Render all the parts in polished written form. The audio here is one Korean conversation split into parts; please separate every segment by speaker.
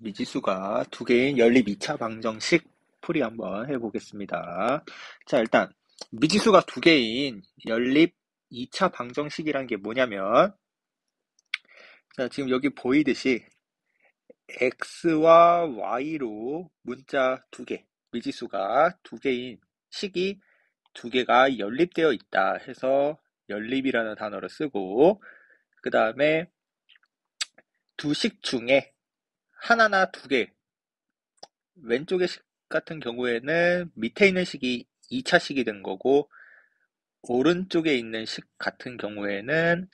Speaker 1: 미지수가 두 개인 연립 2차 방정식 풀이 한번 해보겠습니다. 자, 일단 미지수가 두 개인 연립 2차 방정식이란 게 뭐냐면, 자, 지금 여기 보이듯이 x와 y로 문자 두 개, 미지수가 두 개인 식이 두 개가 연립되어 있다 해서 연립이라는 단어를 쓰고, 그 다음에 두 식 중에 하나나 두 개, 왼쪽의 식 같은 경우에는 밑에 있는 식이 2차 식이 된 거고, 오른쪽에 있는 식 같은 경우에는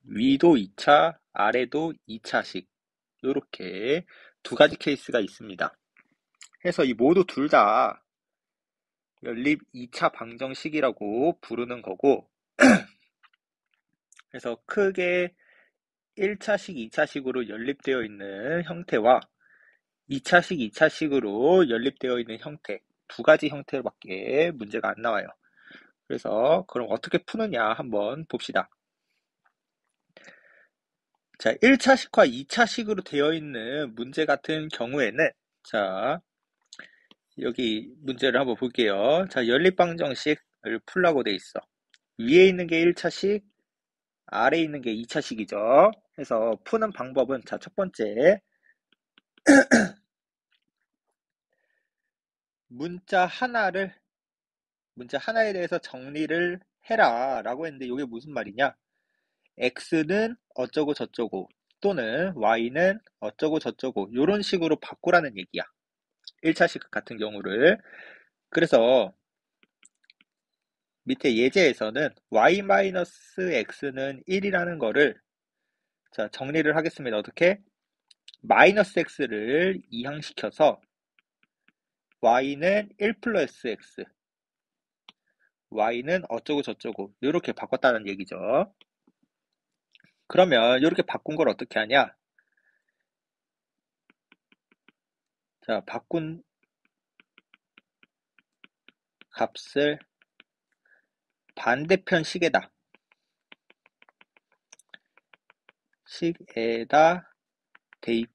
Speaker 1: 위도 2차, 아래도 2차식, 이렇게 두 가지 케이스가 있습니다. 그래서 이 모두 둘 다 연립 2차 방정식이라고 부르는 거고, 그래서 크게 1차식, 2차식으로 연립되어 있는 형태와 2차식, 2차식으로 연립되어 있는 형태, 두 가지 형태밖에 문제가 안 나와요. 그래서 그럼 어떻게 푸느냐 한번 봅시다. 자, 1차식과 2차식으로 되어 있는 문제 같은 경우에는, 자, 여기 문제를 한번 볼게요. 자, 연립방정식을 풀라고 돼 있어. 위에 있는 게 1차식, 아래에 있는 게 2차식이죠. 그래서 푸는 방법은, 자, 첫 번째, 문자 하나에 대해서 정리를 해라 라고 했는데, 이게 무슨 말이냐? x는 어쩌고 저쩌고, 또는 y는 어쩌고 저쩌고, 이런 식으로 바꾸라는 얘기야. 1차식 같은 경우를. 그래서 밑에 예제에서는 y-x는 1이라는 거를, 자, 정리를 하겠습니다. 어떻게? 마이너스 x를 이항시켜서 y는 1 플러스 x, y는 어쩌고 저쩌고 이렇게 바꿨다는 얘기죠. 그러면 이렇게 바꾼 걸 어떻게 하냐? 자, 바꾼 값을 반대편 식에다 대입,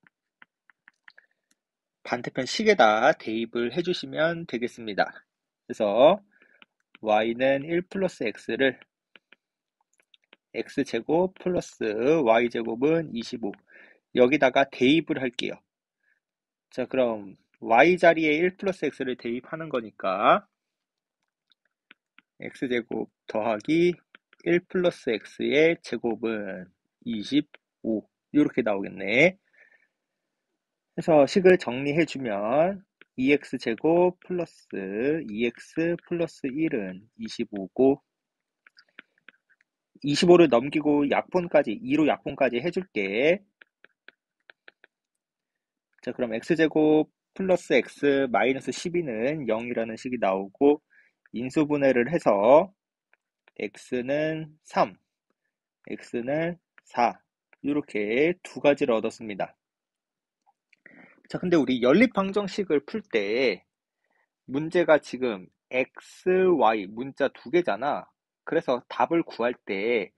Speaker 1: 반대편 식에다 대입을 해주시면 되겠습니다. 그래서 y는 1 플러스 x를 x제곱 플러스 y제곱은 25, 여기다가 대입을 할게요. 자, 그럼 y 자리에 1 플러스 x를 대입하는 거니까 x제곱 더하기 1 플러스 x의 제곱은 25, 이렇게 나오겠네. 그래서 식을 정리해주면 2x제곱 플러스 2x 플러스 1은 25고, 25를 넘기고 약분까지, 2로 약분까지 해줄게. 자, 그럼 x제곱 플러스 x 마이너스 12는 0이라는 식이 나오고, 인수분해를 해서 x는 3, x는 4, 이렇게 두 가지를 얻었습니다. 자, 근데 우리 연립방정식을 풀 때 문제가 지금 x, y 문자 두 개잖아. 그래서 답을 구할 때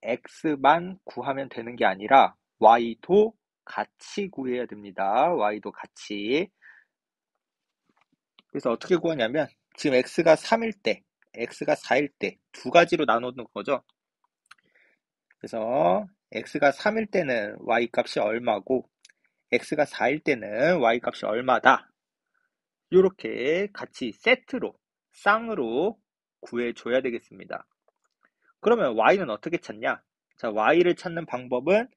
Speaker 1: x만 구하면 되는 게 아니라 y도 같이 구해야 됩니다. y도 같이. 그래서 어떻게 구하냐면, 지금 x가 3일 때, x가 4일 때 두 가지로 나누는 거죠. 그래서 x가 3일 때는 y 값이 얼마고, x가 4일 때는 y 값이 얼마다. 이렇게 같이 세트로, 쌍으로 구해줘야 되겠습니다. 그러면 y는 어떻게 찾냐? 자, y를 찾는 방법은,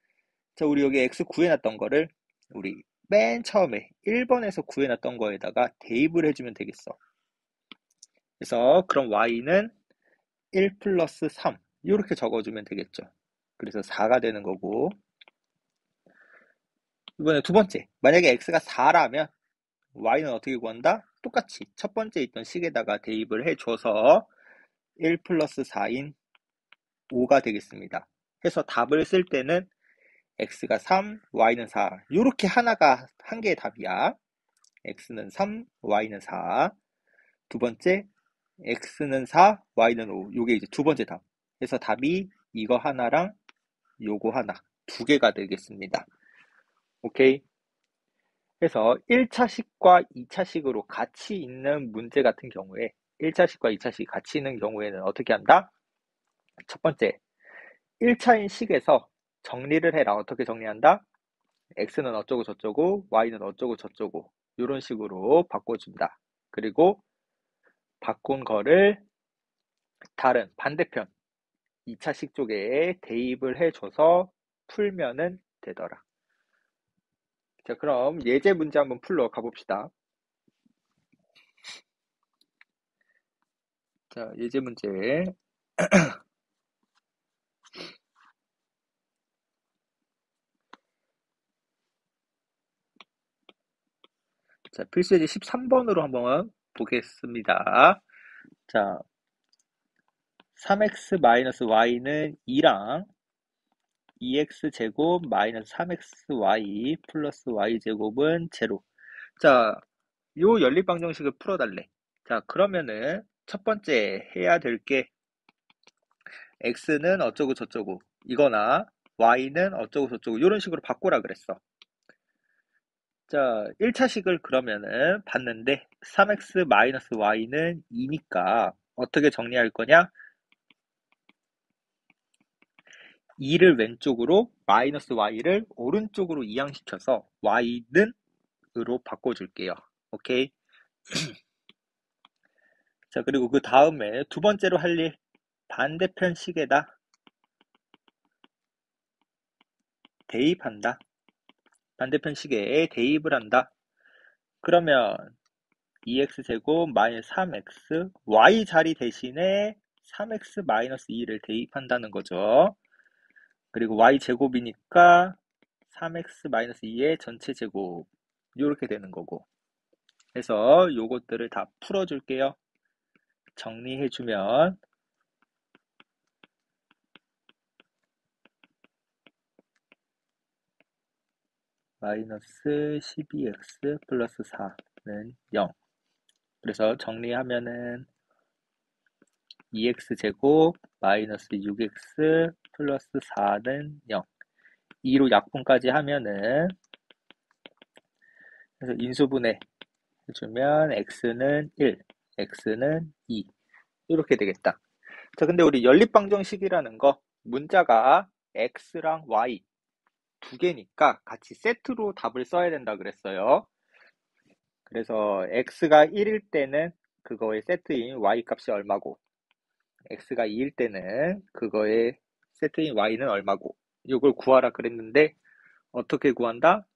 Speaker 1: 자, 우리 여기 x 구해놨던 거를 우리 맨 처음에 1번에서 구해놨던 거에다가 대입을 해주면 되겠어. 그래서 그럼 y는 1 플러스 3, 이렇게 적어주면 되겠죠. 그래서 4가 되는 거고, 이번에 두 번째, 만약에 x가 4라면 y는 어떻게 구한다? 똑같이 첫 번째 있던 식에다가 대입을 해줘서 1 플러스 4인 5가 되겠습니다. 해서 답을 쓸 때는 x가 3, y는 4, 이렇게 하나가 한 개의 답이야. x는 3, y는 4. 두 번째, x는 4, y는 5. 요게 이제 두 번째 답. 그래서 답이 이거 하나랑 요거 하나, 두 개가 되겠습니다. 오케이? 그래서 1차식과 2차식으로 같이 있는 문제 같은 경우에 1차식과 2차식이 같이 있는 경우에는 어떻게 한다? 첫 번째, 1차인 식에서 정리를 해라. 어떻게 정리한다? x는 어쩌고 저쩌고, y는 어쩌고 저쩌고 이런 식으로 바꿔준다. 그리고 바꾼 거를 다른 반대편 2차식 쪽에 대입을 해줘서 풀면은 되더라. 자, 그럼 예제 문제 한번 풀러 가봅시다. 자, 예제 문제. 자, 필수예제 13번으로 한번 보겠습니다. 자, 3x-y는 2랑 2x제곱 마이너스 3xy 플러스 y제곱은 0. 자, 요 연립방정식을 풀어달래. 자, 그러면은 첫 번째 해야 될 게 x는 어쩌고 저쩌고 이거나 y는 어쩌고 저쩌고 이런 식으로 바꾸라 그랬어. 자, 1차식을 그러면은 봤는데 3x-y는 2니까 어떻게 정리할 거냐? 2를 왼쪽으로 마이너스 y를 오른쪽으로 이항시켜서 y는 으로 바꿔줄게요. 오케이. 자, 그리고 그 다음에 두 번째로 할 일, 반대편 식에다 대입한다. 반대편 식에 대입을 한다. 그러면 2x제곱 마이너스 3x, y 자리 대신에 3x 마이너스 2를 대입한다는 거죠. 그리고 y제곱이니까 3x 마이너스 2의 전체 제곱 이렇게 되는 거고. 그래서 요것들을 다 풀어줄게요. 정리해주면 마이너스 12x 플러스 4는 0. 그래서 정리하면은 2x제곱 마이너스 6x 플러스 4는 0. 2로 약분까지 하면은 그래서 인수분해 해주면 x는 1, x는 2 이렇게 되겠다. 자, 근데 우리 연립방정식이라는 거 문자가 x랑 y 두 개니까 같이 세트로 답을 써야 된다 그랬어요. 그래서 x가 1일 때는 그거의 세트인 y 값이 얼마고 x가 2일 때는 그거의 세트인 y는 얼마고 이걸 구하라 그랬는데 어떻게 구한다?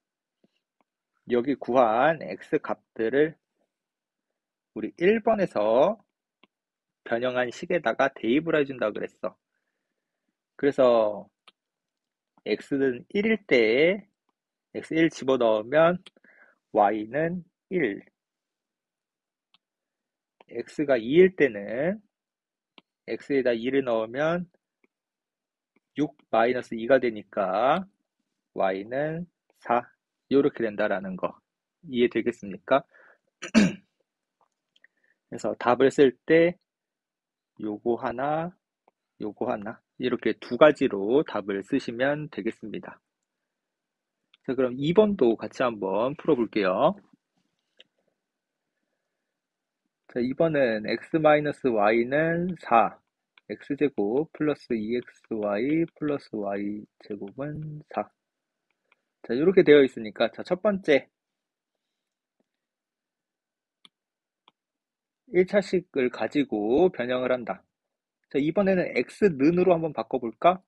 Speaker 1: 여기 구한 x 값들을 우리 1번에서 변형한 식에다가 대입을 해준다 그랬어. 그래서 x는 1일 때에 x1 집어넣으면 y는 1, x가 2일 때는 x에다 2를 넣으면 6 마이너스 2가 되니까 y는 4 이렇게 된다라는 거 이해되겠습니까? 그래서 답을 쓸 때 요거 하나, 요거 하나 이렇게 두 가지로 답을 쓰시면 되겠습니다. 자, 그럼 2번도 같이 한번 풀어볼게요. 자, 2번은 x-y는 4, x제곱 플러스 2xy 플러스 y제곱은 4. 자, 이렇게 되어 있으니까 자, 첫 번째 1차식을 가지고 변형을 한다. 자, 이번에는 x는으로 한번 바꿔볼까?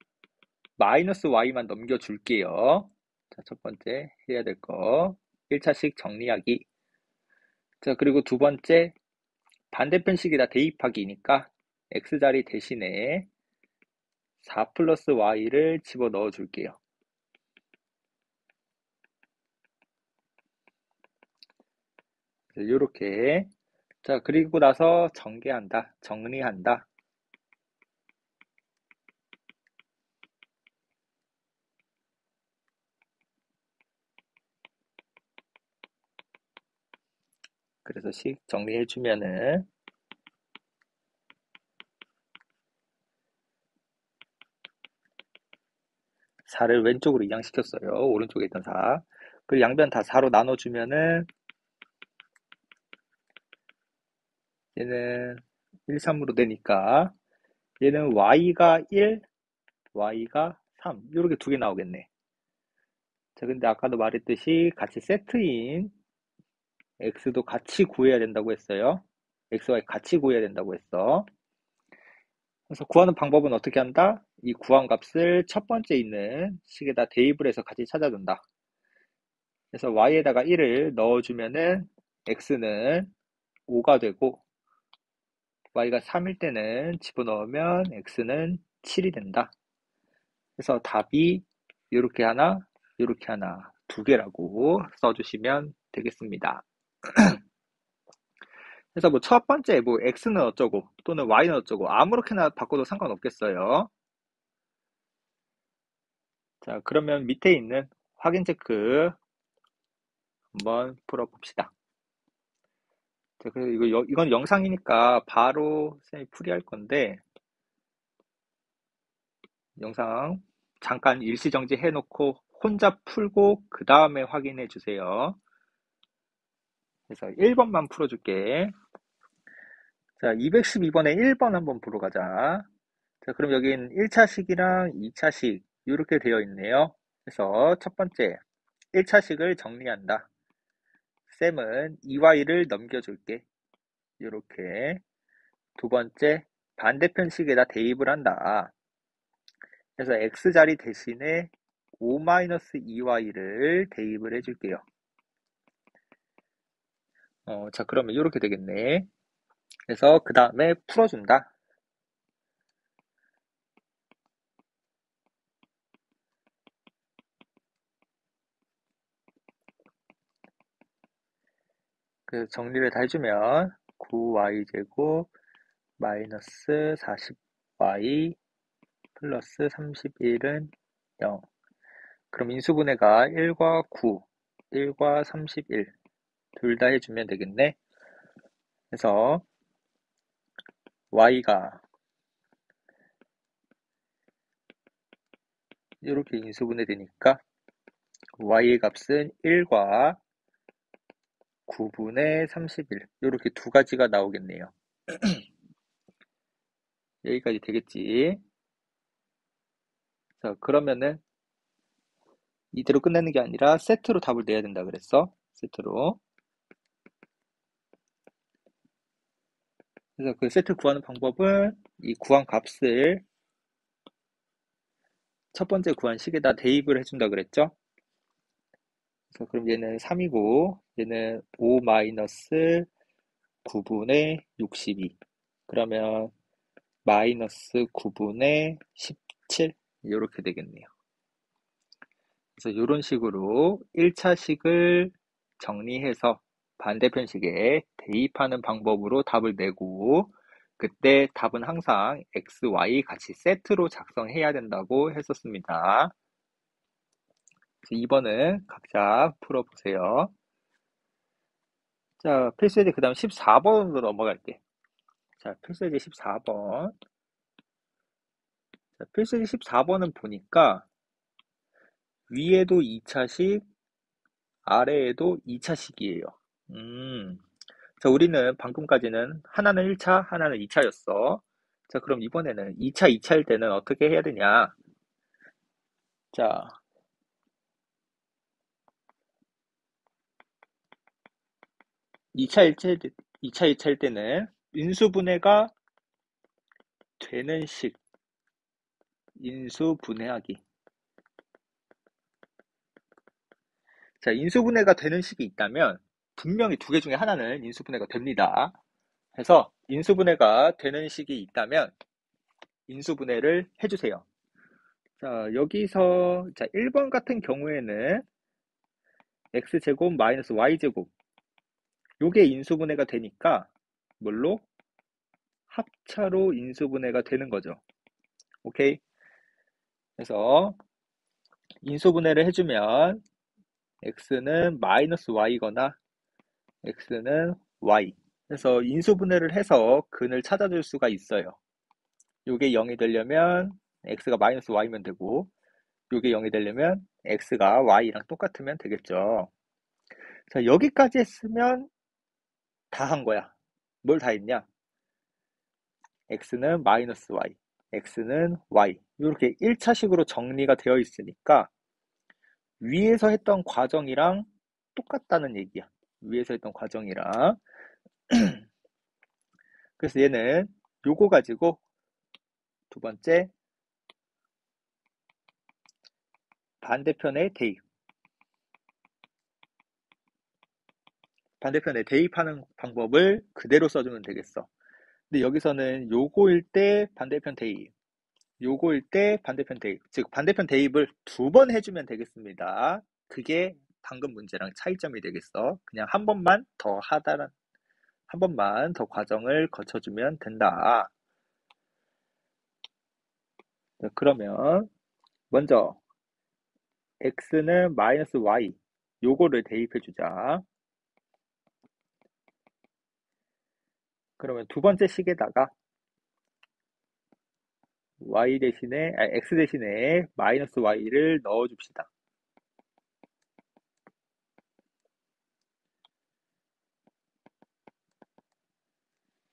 Speaker 1: 마이너스 y만 넘겨줄게요. 자, 첫 번째 해야 될 거 1차식 정리하기. 자, 그리고 두 번째 반대편식에다 대입하기니까 x자리 대신에 4 플러스 y를 집어넣어 줄게요. 이렇게 자, 그리고 나서 전개한다. 정리한다. 그래서 식 정리해주면은 4를 왼쪽으로 이항시켰어요. 오른쪽에 있던 4. 그리고 양변 다 4로 나눠주면은 얘는 1, 3으로 되니까 얘는 y가 1, y가 3 이렇게 두 개 나오겠네. 자, 근데 아까도 말했듯이 같이 세트인 x도 같이 구해야 된다고 했어요. x, y 같이 구해야 된다고 했어. 그래서 구하는 방법은 어떻게 한다? 이 구한 값을 첫 번째 있는 식에다 대입을 해서 같이 찾아준다. 그래서 y에다가 1을 넣어주면은 x는 5가 되고 y가 3일 때는 집어넣으면 x는 7이 된다. 그래서 답이 이렇게 하나, 이렇게 하나, 두 개라고 써주시면 되겠습니다. 그래서 뭐 첫 번째 뭐 x는 어쩌고 또는 y는 어쩌고 아무렇게나 바꿔도 상관없겠어요. 자, 그러면 밑에 있는 확인 체크 한번 풀어봅시다. 자, 그래서 이건 영상이니까 바로 쌤이 풀이할 건데 영상 잠깐 일시정지 해놓고 혼자 풀고 그 다음에 확인해 주세요. 그래서 1번만 풀어줄게. 자, 212번에 1번 한번 보러 가자. 자, 그럼 여긴 1차식이랑 2차식 이렇게 되어 있네요. 그래서 첫 번째 1차식을 정리한다. 쌤은 2y를 넘겨줄게. 이렇게. 두 번째 반대편 식에다 대입을 한다. 그래서 x자리 대신에 5-2y를 대입을 해줄게요. 자, 그러면 이렇게 되겠네. 그래서 그 다음에 풀어준다. 그래서 정리를 다 해주면 9y제곱 마이너스 40y 플러스 31은 0. 그럼 인수분해가 1과 9, 1과 31 둘 다 해주면 되겠네. 그래서 y가 이렇게 인수분해 되니까 y의 값은 1과 9분의 31 이렇게 두 가지가 나오겠네요. 여기까지 되겠지. 자, 그러면은 이대로 끝내는 게 아니라 세트로 답을 내야 된다 그랬어. 세트로. 그래서 그 세트 구하는 방법은 이 구한 값을 첫 번째 구한 식에다 대입을 해준다 그랬죠. 그래서 그럼 얘는 3이고 얘는 5 마이너스 9분의 62. 그러면 마이너스 9분의 17 이렇게 되겠네요. 그래서 이런 식으로 1차식을 정리해서 반대편식에 대입하는 방법으로 답을 내고 그때 답은 항상 x, y 같이 세트로 작성해야 된다고 했었습니다. 2번은 각자 풀어보세요. 자, 필수예제 그 다음 14번으로 넘어갈게. 자, 필수예제 14번. 자, 필수예제 14번은 보니까 위에도 2차식, 아래에도 2차식이에요. 자, 우리는 방금까지는 하나는 1차, 하나는 2차였어. 자, 그럼 이번에는 2차, 2차일 때는 어떻게 해야 되냐? 자, 2차, 1차일 때는 인수분해가 되는 식, 인수분해하기. 자, 인수분해가 되는 식이 있다면 분명히 두 개 중에 하나는 인수분해가 됩니다. 그래서 인수분해가 되는 식이 있다면 인수분해를 해주세요. 자, 여기서 자 1번 같은 경우에는 x제곱 마이너스 y제곱 요게 인수분해가 되니까 뭘로? 합차로 인수분해가 되는 거죠. 오케이? 그래서 인수분해를 해주면 x는 마이너스 y거나 x는 y. 그래서 인수분해를 해서 근을 찾아줄 수가 있어요. 요게 0이 되려면 x가 마이너스 y면 되고 요게 0이 되려면 x가 y랑 똑같으면 되겠죠. 자, 여기까지 했으면 다 한 거야. 뭘 다 했냐? x는 마이너스 y, x는 y. 이렇게 1차식으로 정리가 되어 있으니까 위에서 했던 과정이랑 똑같다는 얘기야. 위에서 했던 과정이랑. 그래서 얘는 요거 가지고 두 번째 반대편에 대입. 반대편에 대입하는 방법을 그대로 써주면 되겠어. 근데 여기서는 요거일 때 반대편 대입, 요거일 때 반대편 대입, 즉 반대편 대입을 두 번 해주면 되겠습니다. 그게 방금 문제랑 차이점이 되겠어. 그냥 한 번만 더 하다란, 한 번만 더 과정을 거쳐주면 된다. 자, 그러면 먼저 x는 마이너스 y, 요거를 대입해주자. 그러면 두 번째 식에다가 x 대신에 마이너스 y를 넣어줍시다.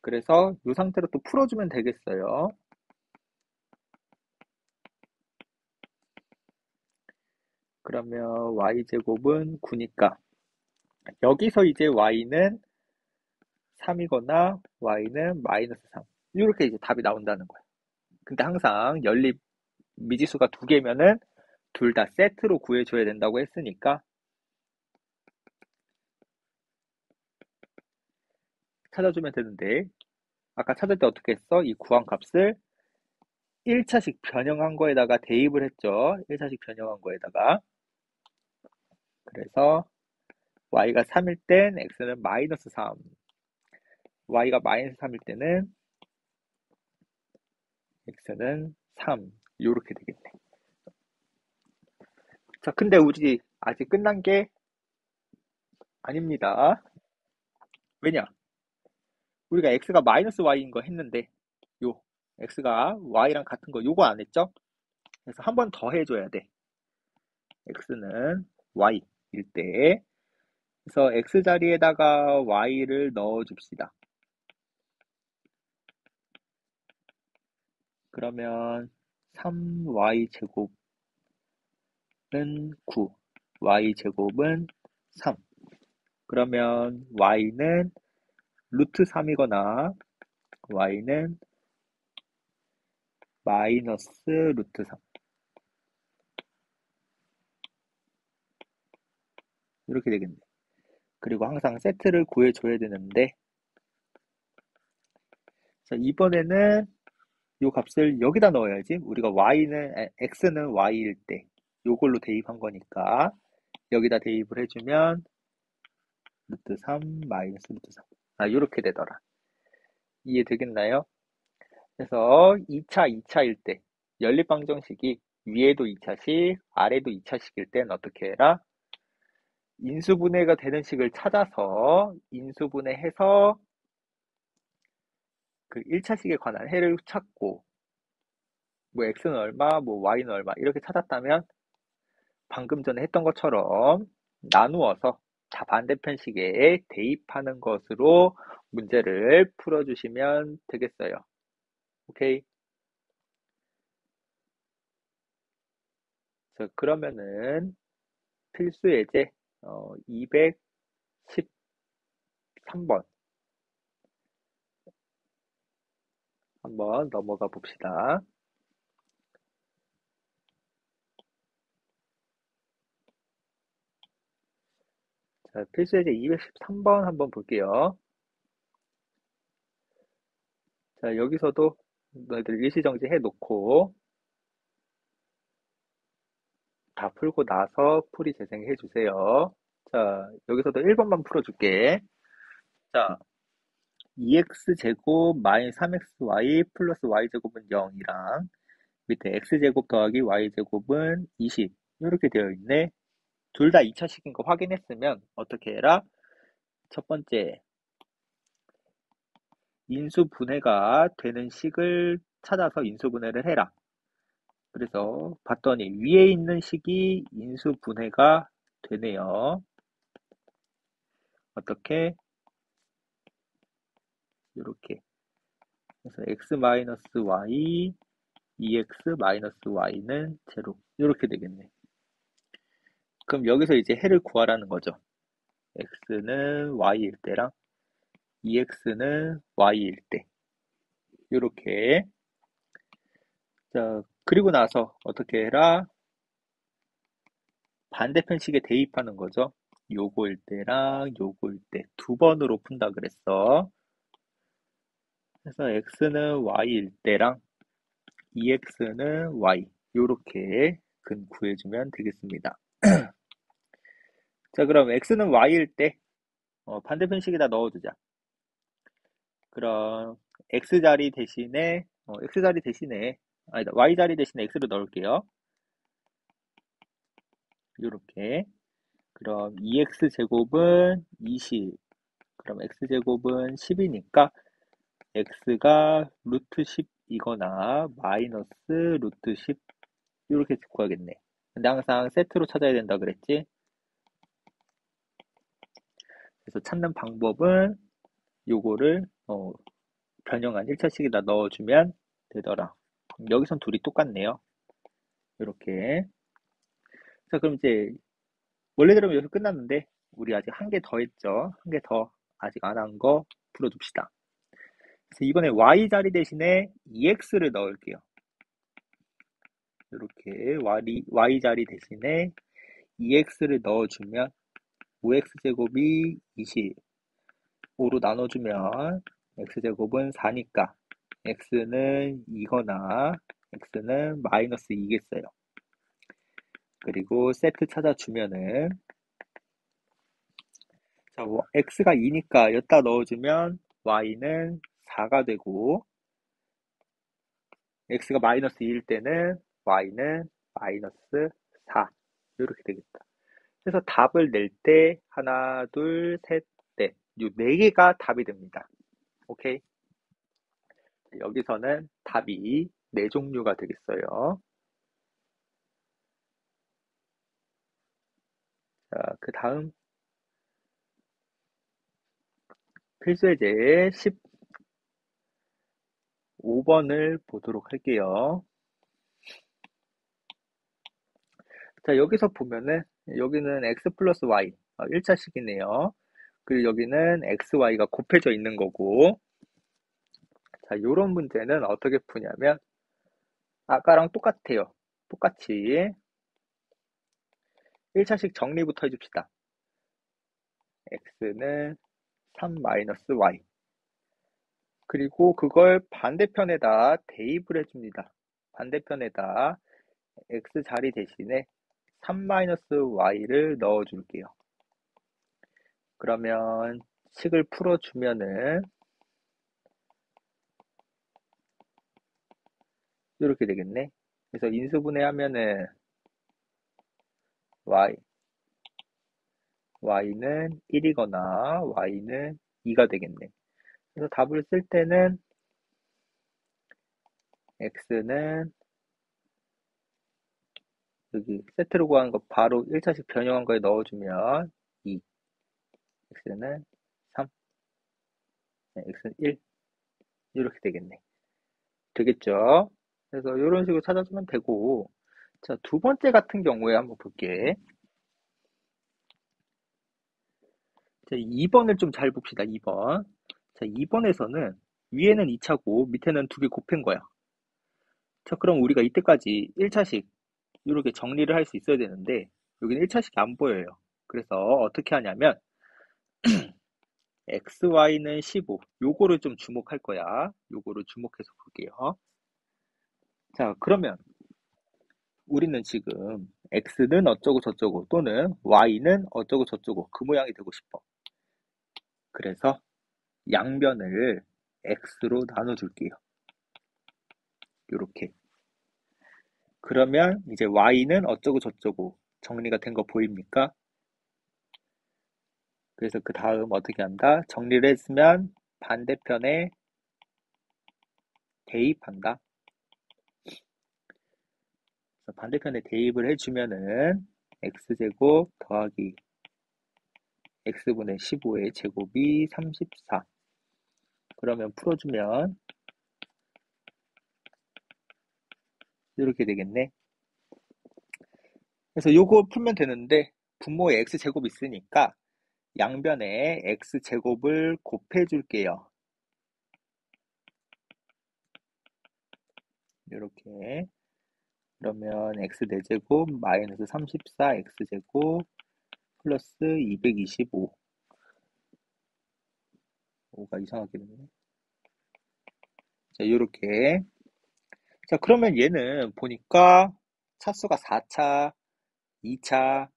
Speaker 1: 그래서 이 상태로 또 풀어주면 되겠어요. 그러면 y제곱은 9니까 여기서 이제 y는 3이거나 y는 마이너스 3. 이렇게 이제 답이 나온다는 거야. 근데 항상 연립 미지수가 두 개면은 둘 다 세트로 구해줘야 된다고 했으니까 찾아주면 되는데 아까 찾을 때 어떻게 했어? 이 구한 값을 1차식 변형한 거에다가 대입을 했죠. 1차식 변형한 거에다가. 그래서 y가 3일 땐 x는 마이너스 3. y가 마이너스 3일 때는 x는 3. 이렇게 되겠네. 자, 근데 우리 아직 끝난 게 아닙니다. 왜냐? 우리가 x가 마이너스 y인 거 했는데 요 x가 y랑 같은 거 요거 안 했죠? 그래서 한 번 더 해줘야 돼. x는 y일 때 그래서 x 자리에다가 y를 넣어줍시다. 그러면 3y 제곱은 9, y제곱은 3. 그러면 y는 루트 3이거나 y는 마이너스 루트 3. 이렇게 되겠네. 그리고 항상 세트를 구해줘야 되는데 자, 이번에는 이 값을 여기다 넣어야지. 우리가 x는 y일 때 요걸로 대입한 거니까 여기다 대입을 해주면 루트 3 마이너스 루트 3. 아, 이렇게 되더라. 이해되겠나요? 그래서 2차일 때 연립방정식이 위에도 2차식, 아래도 2차식일 땐 어떻게 해라? 인수분해가 되는 식을 찾아서 인수분해해서 그 1차식에 관한 해를 찾고 뭐 x는 얼마, 뭐 y는 얼마 이렇게 찾았다면 방금 전에 했던 것처럼 나누어서 다 반대편식에 대입하는 것으로 문제를 풀어주시면 되겠어요. 오케이? 자, 그러면은 필수 예제 213번 한번 넘어가 봅시다. 자, 필수 예제 213번 한번 볼게요. 자, 여기서도 너희들 일시정지 해놓고 다 풀고 나서 풀이 재생해 주세요. 자, 여기서도 1번만 풀어줄게. 자, 2x제곱 마이너스 3xy 플러스 y제곱은 0이랑 밑에 x제곱 더하기 y제곱은 20 이렇게 되어 있네. 둘 다 2차식인 거 확인했으면 어떻게 해라? 첫 번째, 인수분해가 되는 식을 찾아서 인수분해를 해라. 그래서 봤더니 위에 있는 식이 인수분해가 되네요. 어떻게? 이렇게. 그래서 x-y, 2x-y는 제로. 이렇게 되겠네. 그럼 여기서 이제 해를 구하라는 거죠. x는 y일 때랑 2x는 y일 때. 이렇게. 자, 그리고 나서 어떻게 해라? 반대편식에 대입하는 거죠. 요거일 때랑 요거일 때 두 번으로 푼다 그랬어. 그래서 x는 y일 때랑 2x는 y 요렇게 근 구해주면 되겠습니다. 자, 그럼 x는 y일 때 반대편식에다 넣어주자. 그럼 x자리 대신에 x자리 대신에 아니다 y자리 대신에 x를 넣을게요. 요렇게. 그럼 2x제곱은 20. 그럼 x제곱은 10이니까 x가 루트 10이거나 마이너스 루트 10 이렇게 구하겠네. 근데 항상 세트로 찾아야 된다 그랬지? 그래서 찾는 방법은 요거를 변형한 1차식에다 넣어주면 되더라. 여기선 둘이 똑같네요. 이렇게. 자, 그럼 이제 원래대로 여기서 끝났는데 우리 아직 한 개 더 했죠. 한 개 더 아직 안 한 거 풀어줍시다. 그래서 이번에 y자리 대신에 2x를 넣을게요. 이렇게 y자리 대신에 2x를 넣어주면 5x제곱이 25로 나눠주면 x제곱은 4니까 x는 2거나 x는 마이너스 2겠어요. 그리고 세트 찾아주면은 자, x가 2니까 여기다 넣어주면 y는 4가 되고 x가 마이너스 2일 때는 y는 마이너스 4 이렇게 되겠다. 그래서 답을 낼 때 하나, 둘, 셋, 넷. 이 네 개가 답이 됩니다. 오케이? 여기서는 답이 네 종류가 되겠어요. 자, 그 다음 필수예제 15번을 보도록 할게요. 자, 여기서 보면은 여기는 x 플러스 y 1차식이네요. 그리고 여기는 xy가 곱해져 있는 거고 자, 요런 문제는 어떻게 푸냐면 아까랑 똑같아요. 똑같이 1차식 정리부터 해줍시다. x는 3-y 그리고 그걸 반대편에다 대입을 해줍니다. 반대편에다 x자리 대신에 3-y를 넣어줄게요. 그러면 식을 풀어주면은 이렇게 되겠네. 그래서 인수분해하면은 y는 1이거나 y는 2가 되겠네. 그래서 답을 쓸 때는 x는 여기 세트로 구한 거 바로 1차식 변형한 거에 넣어주면 2, x는 3, x는 1 이렇게 되겠네. 되겠죠? 그래서 이런 식으로 찾아주면 되고 자, 두 번째 같은 경우에 한번 볼게. 자, 2번을 좀 잘 봅시다. 2번. 자, 2번에서는 위에는 2차고 밑에는 두 개 곱한 거야. 자, 그럼 우리가 이때까지 1차식 이렇게 정리를 할 수 있어야 되는데 여기는 1차식이 안 보여요. 그래서 어떻게 하냐면 xy는 15 요거를 좀 주목할 거야. 요거를 주목해서 볼게요. 자, 그러면 우리는 지금 x는 어쩌고 저쩌고 또는 y는 어쩌고 저쩌고 그 모양이 되고 싶어. 그래서 양변을 x로 나눠줄게요. 요렇게. 그러면 이제 y는 어쩌고 저쩌고 정리가 된 거 보입니까? 그래서 그 다음 어떻게 한다? 정리를 했으면 반대편에 대입한다. 그래서 반대편에 대입을 해주면은 x제곱 더하기 x분의 15의 제곱이 34. 그러면 풀어주면 이렇게 되겠네. 그래서 요거 풀면 되는데 분모에 x제곱 있으니까 양변에 x제곱을 곱해줄게요. 이렇게. 그러면 x4제곱 마이너스 34 x제곱 플러스 225. 5가 이상하게 됐네. 자, 요렇게. 자, 그러면 얘는 보니까 차수가 4차, 2차,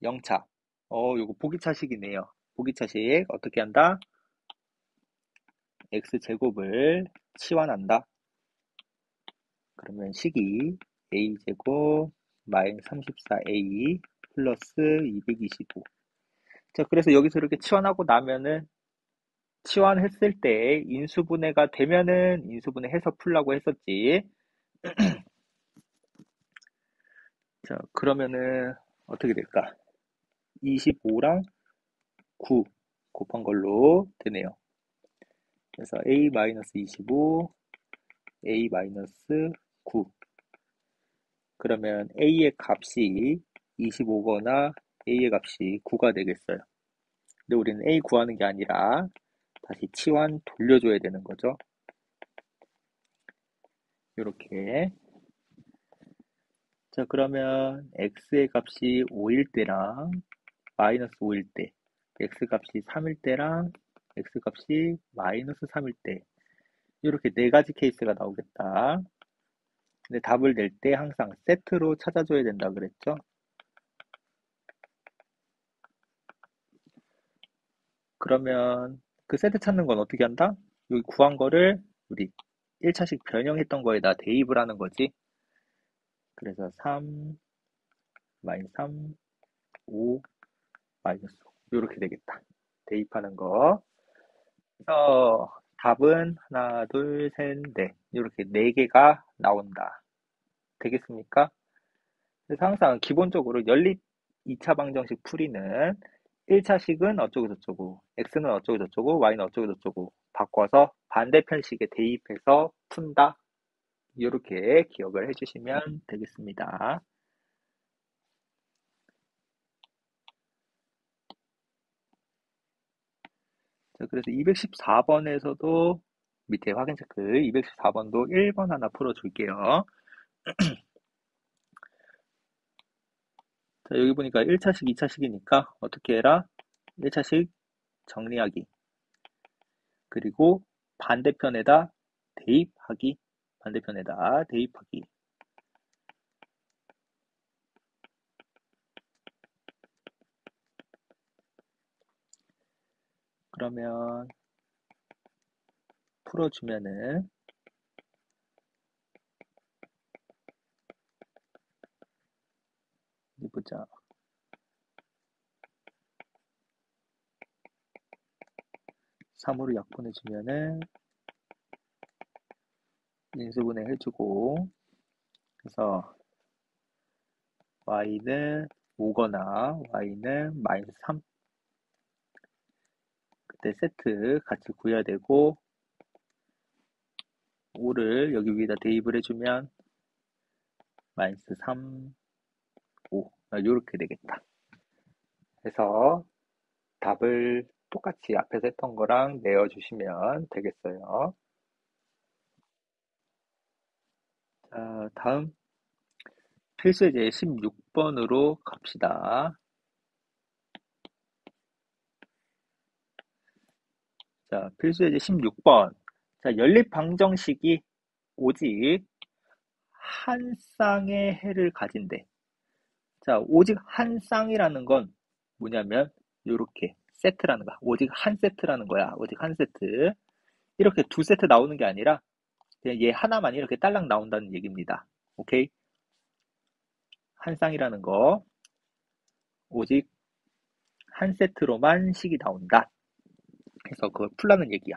Speaker 1: 0차. 요거 보기차식이네요. 보기차식 어떻게 한다? x제곱을 치환한다. 그러면 식이 a제곱 마이너스 34a 플러스 225. 자, 그래서 여기서 이렇게 치환하고 나면은 치환했을 때 인수분해가 되면은 인수분해 해서 풀라고 했었지. 자, 그러면은 어떻게 될까? 25랑 9 곱한 걸로 되네요. 그래서 a-25, a-9. 그러면 a의 값이 25거나 a의 값이 9가 되겠어요. 근데 우리는 a 구하는 게 아니라 다시 치환 돌려줘야 되는 거죠. 이렇게. 자, 그러면 x의 값이 5일 때랑 마이너스 5일 때, x 값이 3일 때랑 x 값이 마이너스 3일 때, 이렇게 네 가지 케이스가 나오겠다. 근데 답을 낼 때 항상 세트로 찾아줘야 된다 그랬죠? 그러면 그 세트 찾는 건 어떻게 한다? 여기 구한 거를 우리 1차식 변형했던 거에다 대입을 하는 거지. 그래서 3, 마이너스 3, 5, 마이너스 5. 이렇게 되겠다. 대입하는 거. 그래서 답은 하나, 둘, 셋, 넷. 이렇게 네 개가 나온다. 되겠습니까? 그래서 항상 기본적으로 연립 2차 방정식 풀이는 1차식은 어쩌고 저쩌고, x는 어쩌고 저쩌고, y는 어쩌고 저쩌고 바꿔서 반대편식에 대입해서 푼다. 이렇게 기억을 해주시면 되겠습니다. 자, 그래서 214번에서도 밑에 확인 체크 214번도 1번 하나 풀어줄게요. 자, 여기 보니까 1차식, 2차식이니까 어떻게 해라? 1차식 정리하기. 그리고 반대편에다 대입하기. 반대편에다 대입하기. 그러면 풀어주면은 어디 보자. (3으로) 약분해주면은 인수분해 해주고, 그래서 y는 5거나 y는 마이너스 3. 그때 세트 같이 구해야 되고 5를 여기 위에다 대입을 해주면 마이너스 3, 5. 이렇게 되겠다. 그래서 답을 똑같이 앞에서 했던 거랑 내어주시면 되겠어요. 자, 다음 필수예제 16번으로 갑시다. 자, 필수예제 16번. 자, 연립방정식이 오직 한 쌍의 해를 가진대. 자, 오직 한 쌍이라는 건 뭐냐면 요렇게 세트라는 거야. 오직 한 세트라는 거야. 오직 한 세트. 이렇게 두 세트 나오는 게 아니라 그냥 얘 하나만 이렇게 딸랑 나온다는 얘기입니다. 오케이? 한 쌍이라는 거 오직 한 세트로만 식이 나온다. 그래서 그걸 풀라는 얘기야.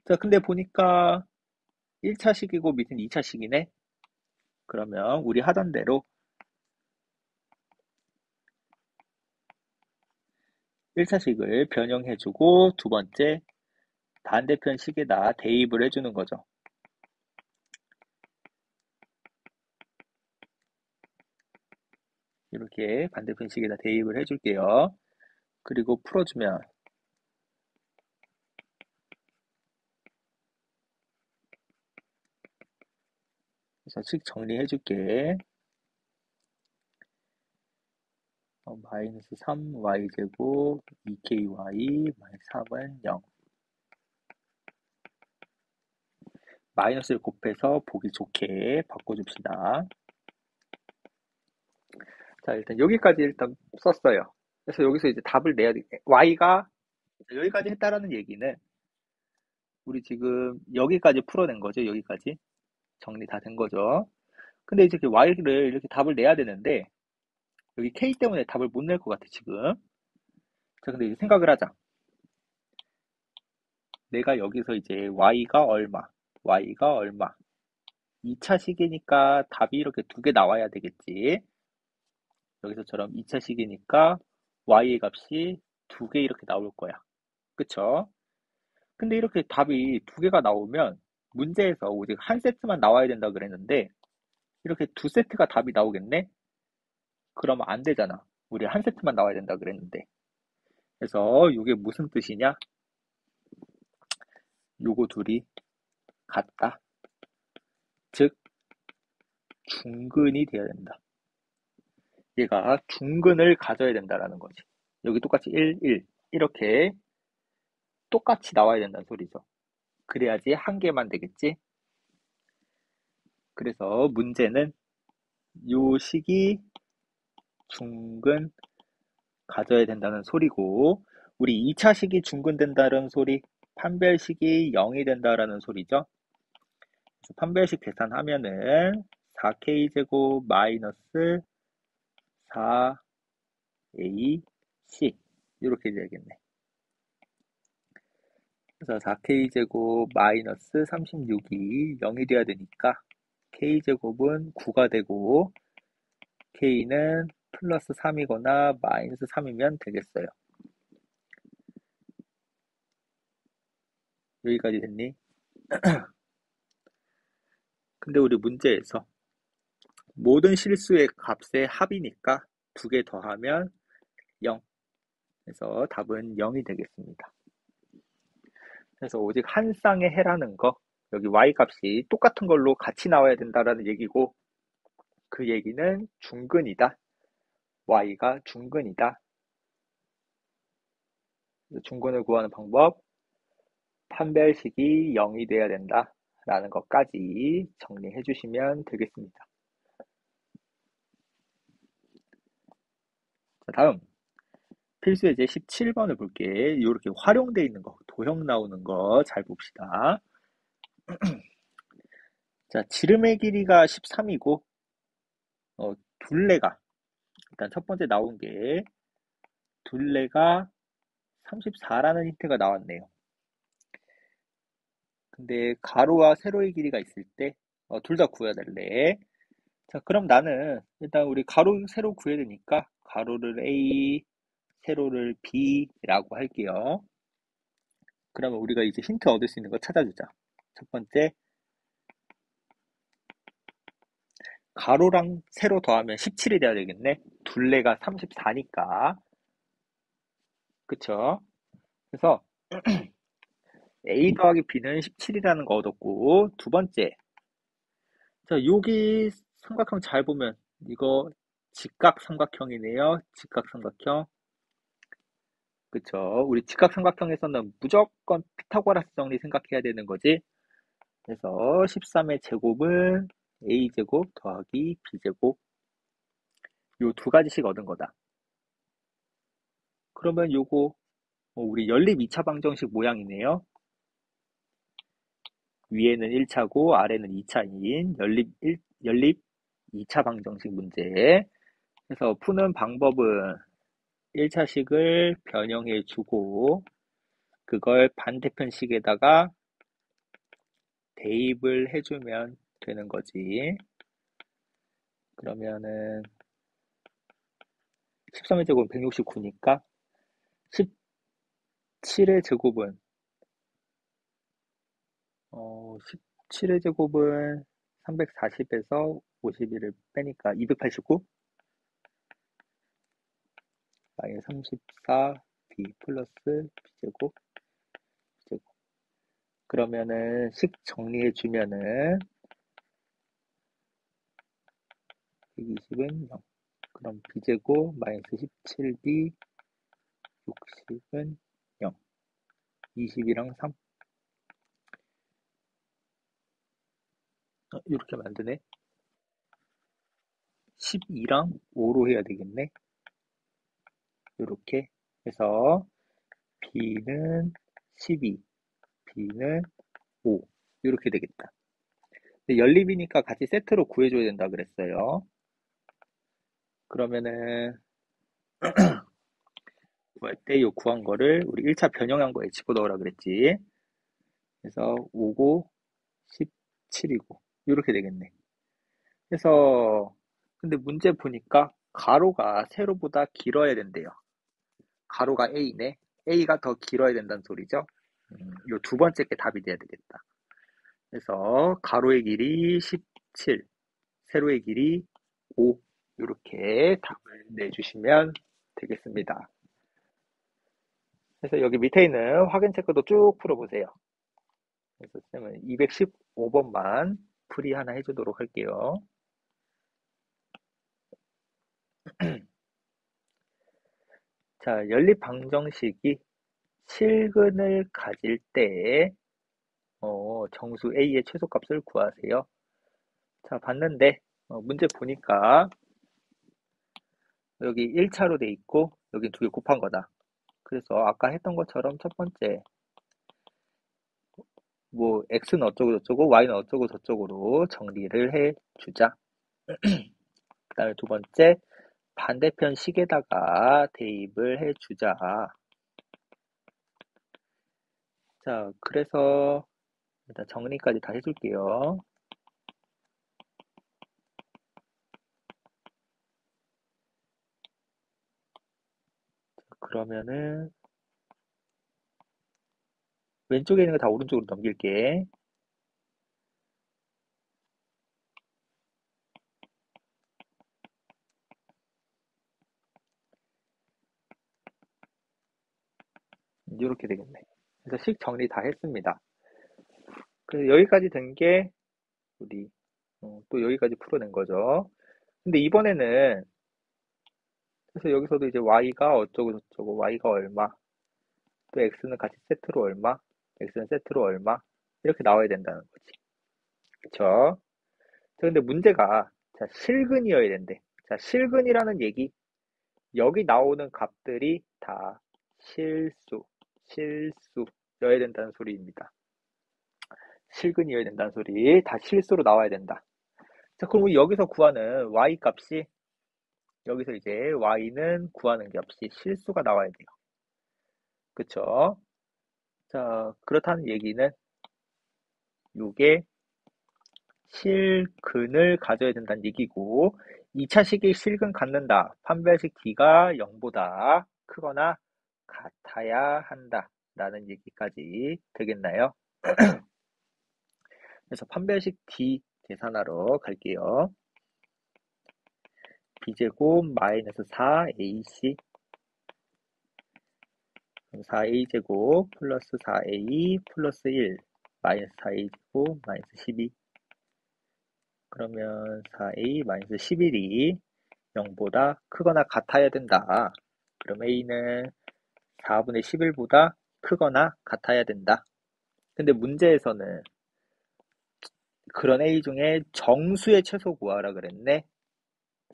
Speaker 1: 자, 근데 보니까 1차식이고 밑은 2차식이네. 그러면 우리 하던 대로 1차식을 변형해주고 두 번째 반대편 식에다 대입을 해주는 거죠. 이렇게 반대편 식에다 대입을 해줄게요. 그리고 풀어주면 그래서 식 정리해줄게. 마이너스 3y제곱 2ky 마이너스 3은 0. 마이너스를 곱해서 보기 좋게 바꿔줍시다. 자, 일단 여기까지 일단 썼어요. 그래서 여기서 이제 답을 내야 돼. y가 여기까지 했다라는 얘기는 우리 지금 여기까지 풀어낸 거죠. 여기까지 정리 다 된 거죠. 근데 이제 y를 이렇게 답을 내야 되는데 여기 k 때문에 답을 못 낼 것 같아 지금. 자, 근데 이제 생각을 하자. 내가 여기서 이제 y가 얼마, y가 얼마. 2차 식이니까 답이 이렇게 두 개 나와야 되겠지. 여기서처럼 2차 식이니까 y의 값이 두 개 이렇게 나올 거야. 그쵸? 근데 이렇게 답이 두 개가 나오면 문제에서 오직 한 세트만 나와야 된다 그랬는데 이렇게 두 세트가 답이 나오겠네? 그러면 안 되잖아. 우리 한 세트만 나와야 된다 그랬는데. 그래서 이게 무슨 뜻이냐? 요거 둘이 같다. 즉 중근이 돼야 된다. 얘가 중근을 가져야 된다라는 거지. 여기 똑같이 1, 1 이렇게 똑같이 나와야 된다는 소리죠. 그래야지 한 개만 되겠지. 그래서 문제는 요 식이 중근 가져야 된다는 소리고 우리 2차 식이 중근된다는 소리 판별식이 0이 된다라는 소리죠. 그래서 판별식 계산하면은 4k제곱 마이너스 4ac 이렇게 되겠네. 그래서 4k제곱 마이너스 36이 0이 돼야 되니까 k제곱은 9가 되고 k는 플러스 3이거나 마이너스 3이면 되겠어요. 여기까지 됐니? 근데 우리 문제에서 모든 실수의 값의 합이니까 두 개 더하면 0. 그래서 답은 0이 되겠습니다. 그래서 오직 한 쌍의 해라는 거, 여기 y 값이 똑같은 걸로 같이 나와야 된다라는 얘기고 그 얘기는 중근이다. y가 중근이다. 중근을 구하는 방법, 판별식이 0이 돼야 된다. 라는 것까지 정리해 주시면 되겠습니다. 자, 다음 필수 예제 17번을 볼게. 이렇게 활용되어 있는 거, 도형 나오는 거 잘 봅시다. 자, 지름의 길이가 13이고 둘레가 일단 첫 번째 나온 게 둘레가 34라는 힌트가 나왔네요. 근데 가로와 세로의 길이가 있을 때 둘 다 구해야 될래. 자, 그럼 나는 일단 우리 가로, 세로 구해야 되니까 가로를 A, 세로를 B라고 할게요. 그러면 우리가 이제 힌트 얻을 수 있는 거 찾아주자. 첫 번째, 가로랑 세로 더하면 17이 돼야 되겠네. 둘레가 34니까. 그쵸? 그래서 A 더하기 B는 17이라는 거 얻었고, 두 번째. 자, 여기 삼각형 잘 보면 이거 직각 삼각형이네요. 직각 삼각형. 그쵸? 우리 직각 삼각형에서는 무조건 피타고라스 정리 생각해야 되는 거지. 그래서 13의 제곱은 a제곱 더하기 b제곱 요 두 가지씩 얻은 거다. 그러면 요거 우리 연립 2차 방정식 모양이네요. 위에는 1차고 아래는 2차인 연립 2차 방정식 문제. 그래서 푸는 방법은 1차식을 변형해 주고 그걸 반대편식에다가 대입을 해주면 되는 거지. 그러면은 13의 제곱은 169니까 17의 제곱은 17의 제곱은 340에서 51을 빼니까 289 마이너스 34 b 플러스 b제곱 제곱. 그러면은 식 정리해 주면은 120은 0. 그럼 b제곱 마이너스 17b 60은 0. 20이랑 3. 이렇게 만드네. 12랑 5로 해야 되겠네. 이렇게 해서 b는 12, b는 5 이렇게 되겠다. 근데 연립이니까 같이 세트로 구해줘야 된다 그랬어요. 그러면은 구할 때 이 구한 거를 우리 1차 변형한 거에 집어넣으라 그랬지. 그래서 5고 17이고 이렇게 되겠네. 그래서 근데 문제 보니까 가로가 세로보다 길어야 된대요. 가로가 A네. A가 더 길어야 된다는 소리죠. 이 두 번째 게 답이 돼야 되겠다. 그래서 가로의 길이 17, 세로의 길이 5 이렇게 답을 내주시면 되겠습니다. 그래서 여기 밑에 있는 확인 체크도 쭉 풀어보세요. 그래서 쌤은 215번만 풀이 하나 해주도록 할게요. 자, 연립 방정식이 실근을 가질 때 정수 A의 최소값을 구하세요. 자, 봤는데 문제 보니까 여기 1차로 돼 있고 여기 두 개 곱한 거다. 그래서 아까 했던 것처럼 첫 번째 뭐 x는 어쩌고 저쩌고 y는 어쩌고 저쩌고로 정리를 해주자. 그 다음에 두 번째 반대편 식에다가 대입을 해주자. 자, 그래서 일단 정리까지 다 해줄게요. 그러면은 왼쪽에 있는 거 다 오른쪽으로 넘길게. 이렇게 되겠네. 그래서 식 정리 다 했습니다. 그래서 여기까지 된 게 우리 또 여기까지 풀어낸 거죠. 근데 이번에는 그래서 여기서도 이제 y가 어쩌고 저쩌고 y가 얼마 또 x는 같이 세트로 얼마 x는 세트로 얼마 이렇게 나와야 된다는 거지. 그쵸? 자, 근데 문제가 자, 실근이어야 된대. 자, 실근이라는 얘기 여기 나오는 값들이 다 실수여야 된다는 소리입니다. 실근이어야 된다는 소리 다 실수로 나와야 된다. 자, 그럼 우리 여기서 구하는 y 값이 여기서 이제 y는 구하는 값이 실수가 나와야 돼요. 그쵸? 자, 그렇다는 얘기는 이게 실근을 가져야 된다는 얘기고 2차 식이 실근 갖는다. 판별식 D가 0보다 크거나 같아야 한다. 라는 얘기까지 되겠나요? 그래서 판별식 D 계산하러 갈게요. b제곱 마이너스 4ac 4a제곱 플러스 4a 플러스 1 마이너스 4a제곱 마이너스 12 그러면 4a 마이너스 11이 0보다 크거나 같아야 된다. 그럼 a는 4분의 11보다 크거나 같아야 된다. 근데 문제에서는 그런 a 중에 정수의 최소 구하라 그랬네.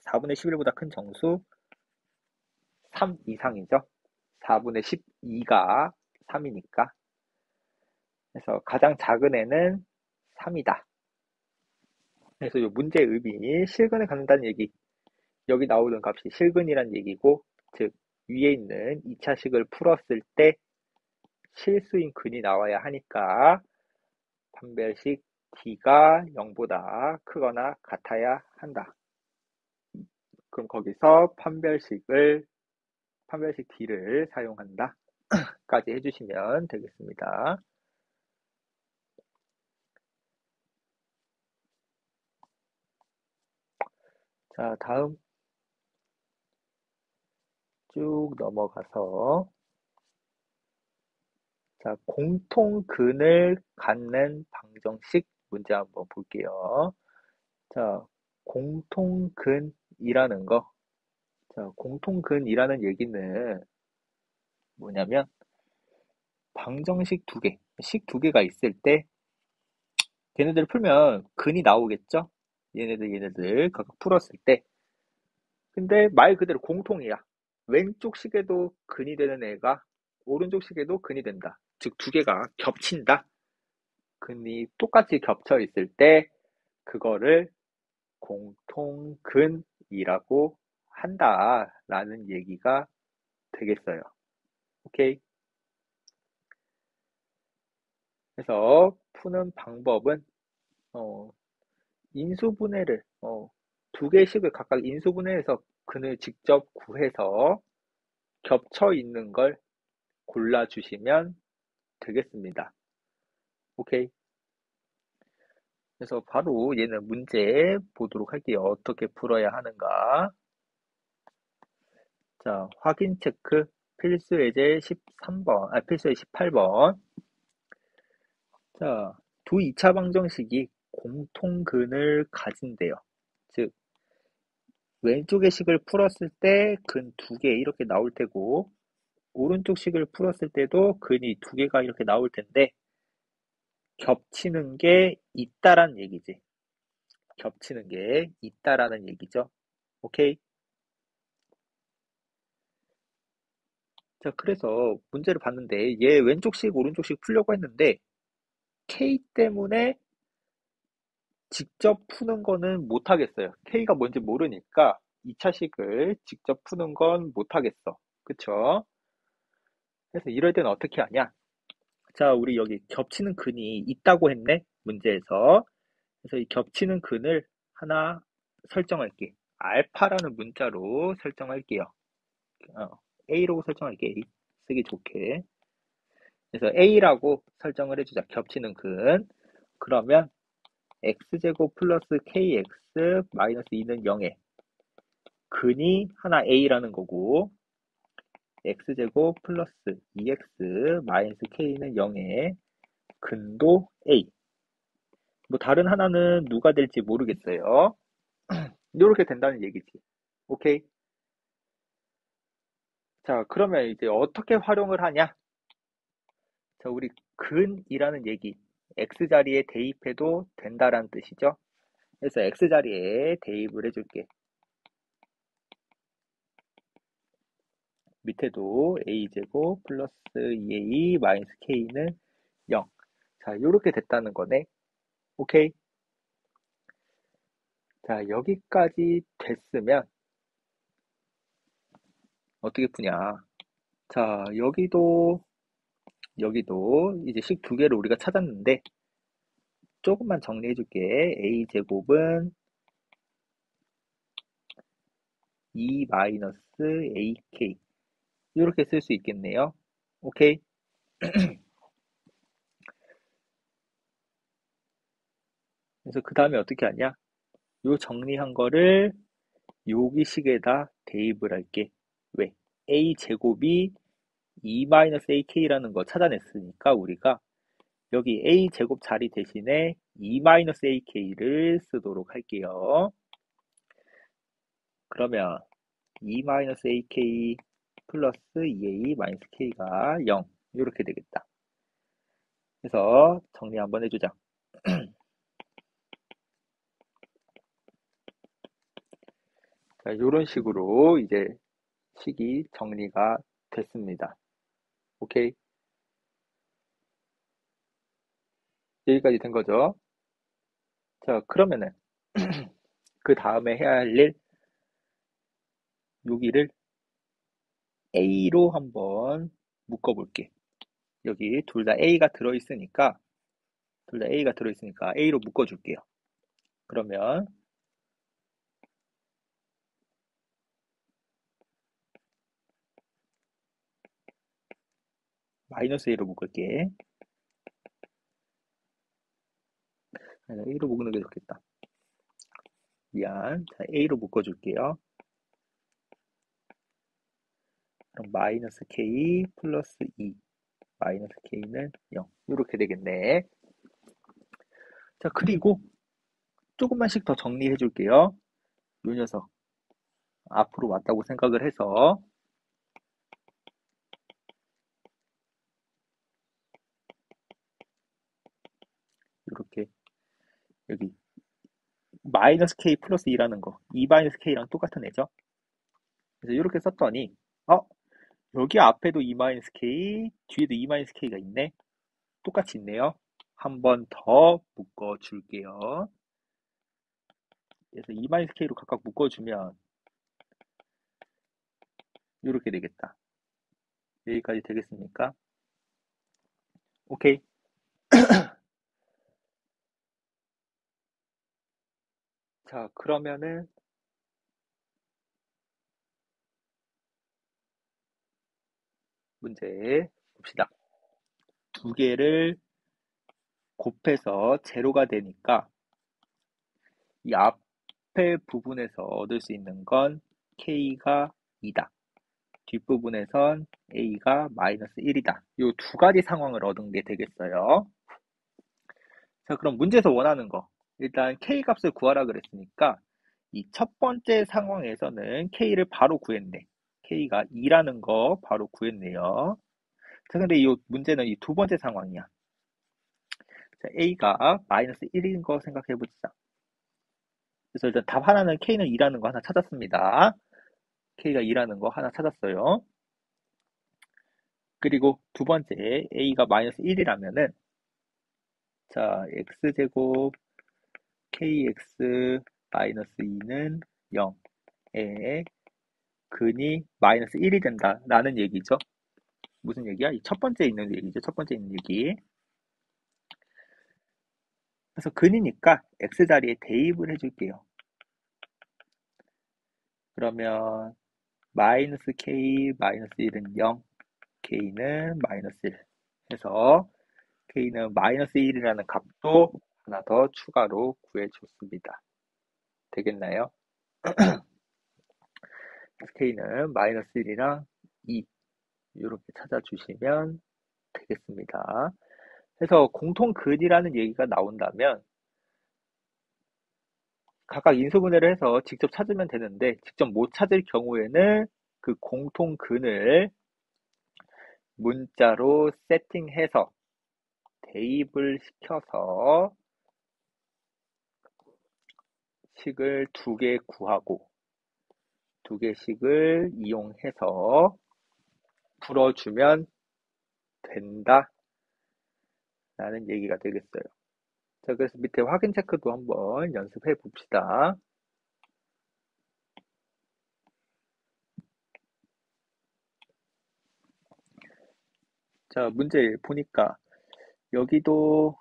Speaker 1: 4분의 11보다 큰 정수 3 이상이죠. 4분의 12가 3이니까. 그래서 가장 작은 애는 3이다. 그래서 이 문제의 의미, 실근을 갖는다는 얘기. 여기 나오는 값이 실근이란 얘기고, 즉 위에 있는 2차식을 풀었을 때 실수인 근이 나와야 하니까 판별식 D가 0보다 크거나 같아야 한다. 그럼 거기서 판별식 D를 사용한다 까지 해주시면 되겠습니다. 자, 다음 쭉 넘어가서 자, 공통근을 갖는 방정식 문제 한번 볼게요. 자, 공통근이라는 거. 자, 공통근이라는 얘기는 뭐냐면 방정식 두 개, 식 두 개가 있을 때 걔네들을 풀면 근이 나오겠죠? 얘네들 각각 풀었을 때. 근데 말 그대로 공통이야. 왼쪽 식에도 근이 되는 애가 오른쪽 식에도 근이 된다. 즉 두 개가 겹친다. 근이 똑같이 겹쳐 있을 때 그거를 공통근이라고 한다라는 얘기가 되겠어요. 오케이? 그래서 푸는 방법은 어, 인수분해를 두 개씩을 각각 인수분해해서 근을 직접 구해서 겹쳐 있는 걸 골라주시면 되겠습니다. 오케이? 그래서 바로 얘는 문제 보도록 할게요. 어떻게 풀어야 하는가. 자, 확인 체크 필수 예제 13번, 필수 예제 18번. 자, 두 2차 방정식이 공통근을 가진대요. 즉, 왼쪽의 식을 풀었을 때 근 두 개 이렇게 나올 테고, 오른쪽 식을 풀었을 때도 근이 두 개가 이렇게 나올 텐데, 겹치는 게 있다란 얘기지. 겹치는 게 있다라는 얘기죠. 오케이? 자, 그래서 문제를 봤는데, 얘 왼쪽식, 오른쪽식 풀려고 했는데, K 때문에 직접 푸는 거는 못하겠어요. K가 뭔지 모르니까 2차식을 직접 푸는 건 못하겠어. 그쵸? 그래서 이럴 때는 어떻게 하냐? 자, 우리 여기 겹치는 근이 있다고 했네? 문제에서. 그래서 이 겹치는 근을 하나 설정할게. 알파라는 문자로 설정할게요. 어, A로 설정할게. A. 쓰기 좋게. 그래서 A라고 설정을 해주자. 겹치는 근. 그러면 x제곱 플러스 kx 마이너스 2는 0에 근이 하나 a라는 거고 x제곱 플러스 2x 마이너스 k는 0에 근도 a. 뭐 다른 하나는 누가 될지 모르겠어요. 이렇게 된다는 얘기지. 오케이? 자, 그러면 이제 어떻게 활용을 하냐? 자, 우리 근이라는 얘기 x자리에 대입해도 된다라는 뜻이죠. 그래서 x자리에 대입을 해줄게. 밑에도 a제곱 플러스 2a 마이너스 k는 0. 자, 이렇게 됐다는 거네. 오케이. 자, 여기까지 됐으면 어떻게 푸냐. 자, 여기도 이제 식 두 개를 우리가 찾았는데 조금만 정리해 줄게. a제곱은 2 마이너스 ak 이렇게 쓸 수 있겠네요. 오케이. 그래서 그 다음에 어떻게 하냐. 요 정리한 거를 여기 식에다 대입을 할게. 왜? a제곱이 2-ak라는 거 찾아냈으니까 우리가 여기 a제곱 자리 대신에 2-ak를 쓰도록 할게요. 그러면 2-ak 플러스 2a 마이너스 k가 0 이렇게 되겠다. 그래서 정리 한번 해주자. 자, 이런 식으로 이제 식이 정리가 됐습니다. 오케이? 여기까지 된 거죠. 자, 그러면은 그 다음에 해야 할 일, 여기를 A로 한번 묶어볼게. 여기 둘 다 A가 들어있으니까, A로 묶어줄게요. 그러면 마이너스 A로 묶을게. 아니, A로 묶는 게 좋겠다. 미안. 자, A로 묶어줄게요. 그럼 마이너스 K 플러스 2. 마이너스 K는 0. 이렇게 되겠네. 자, 그리고 조금만씩 더 정리해 줄게요. 요 녀석. 앞으로 왔다고 생각을 해서 이렇게 여기 마이너스 K 플러스 2라는 거 2 마이너스 K랑 똑같은 애죠. 그래서 이렇게 썼더니 어? 여기 앞에도 2 마이너스 K 뒤에도 2 마이너스 K가 있네. 똑같이 있네요. 한 번 더 묶어 줄게요. 그래서 2 마이너스 K로 각각 묶어 주면 이렇게 되겠다. 여기까지 되겠습니까? 오케이. 자, 그러면은 문제 봅시다. 두 개를 곱해서 제로가 되니까 이 앞에 부분에서 얻을 수 있는 건 K가 2다. 뒷부분에선 A가 마이너스 1이다. 이 두 가지 상황을 얻은 게 되겠어요. 자, 그럼 문제에서 원하는 거. 일단 K 값을 구하라 그랬으니까 이 첫 번째 상황에서는 K를 바로 구했네. K가 2라는 거 바로 구했네요. 자, 근데 이 문제는 이 두 번째 상황이야. 자, A가 마이너스 1인 거 생각해 보자. 그래서 일단 답 하나는 K는 2라는 거 하나 찾았습니다. K가 2라는 거 하나 찾았어요. 그리고 두 번째 A가 마이너스 1이라면은 자, X제곱 KX 마이너스 2는 0에 근이 마이너스 1이 된다라는 얘기죠. 무슨 얘기야? 이 첫 번째 있는 얘기죠. 첫 번째 있는 얘기. 그래서 근이니까 X자리에 대입을 해줄게요. 그러면 마이너스 K 마이너스 1은 0, K는 마이너스 1 해서 K는 마이너스 1이라는 값도 하나 더 추가로 구해줬습니다. 되겠나요? K는 마이너스 1이랑 2 이렇게 찾아주시면 되겠습니다. 그래서 공통근이라는 얘기가 나온다면 각각 인수분해를 해서 직접 찾으면 되는데 직접 못 찾을 경우에는 그 공통근을 문자로 세팅해서 대입을 시켜서 식을 두 개 구하고 두 개씩을 이용해서 풀어주면 된다 라는 얘기가 되겠어요. 자, 그래서 밑에 확인 체크도 한번 연습해 봅시다. 자, 문제 보니까 여기도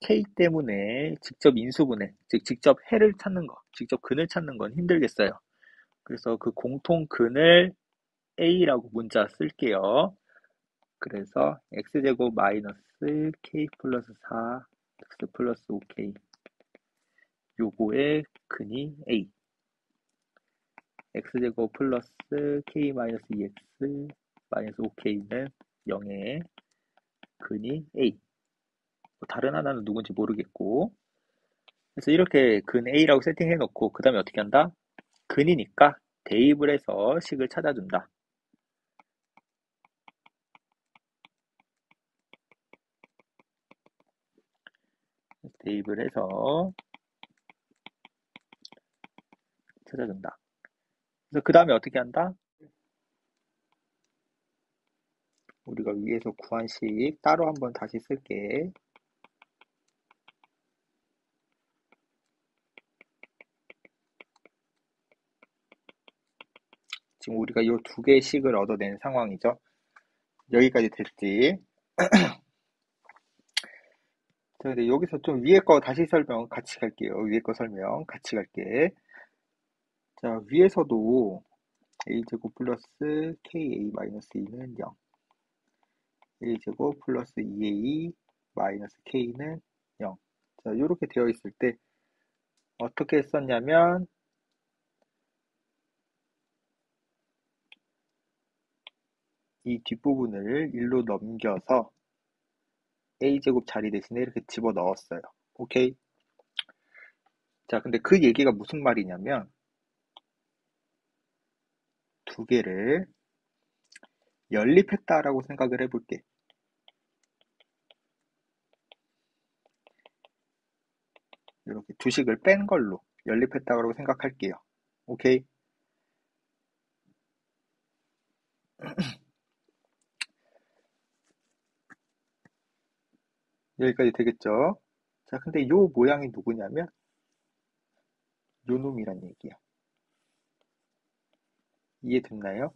Speaker 1: K 때문에 직접 인수분해, 즉 직접 해를 찾는 거, 직접 근을 찾는 건 힘들겠어요. 그래서 그 공통근을 A라고 문자 쓸게요. 그래서 X제곱 마이너스 K 플러스 4, X 플러스 5K 요거의 근이 A. X제곱 플러스 K 마이너스 2X 마이너스 5K는 0의 근이 A. 다른 하나는 누군지 모르겠고. 그래서 이렇게 근 A라고 세팅해 놓고 그 다음에 어떻게 한다? 근이니까 대입을 해서 식을 찾아준다. 대입을 해서 찾아준다. 그래서 그 다음에 어떻게 한다? 우리가 위에서 구한 식 따로 한번 다시 쓸게. 지금 우리가 이 두 개의 식을 얻어낸 상황이죠. 여기까지 됐지. 자, 근데 여기서 좀 위에 거 다시 설명 같이 갈게요. 위에 거 설명 같이 갈게. 자, 위에서도 a제곱 플러스 ka 마이너스 2는 0. a제곱 플러스 2a 마이너스 k는 0. 자, 이렇게 되어 있을 때 어떻게 썼냐면 이 뒷부분을 1로 넘겨서 a제곱 자리 대신에 이렇게 집어 넣었어요. 오케이? 자, 근데 그 얘기가 무슨 말이냐면 두 개를 연립했다라고 생각을 해볼게. 이렇게 두 식을 뺀 걸로 연립했다고 생각할게요. 오케이? 여기까지 되겠죠? 자, 근데 요 모양이 누구냐면 요 놈이란 얘기야. 이해됐나요?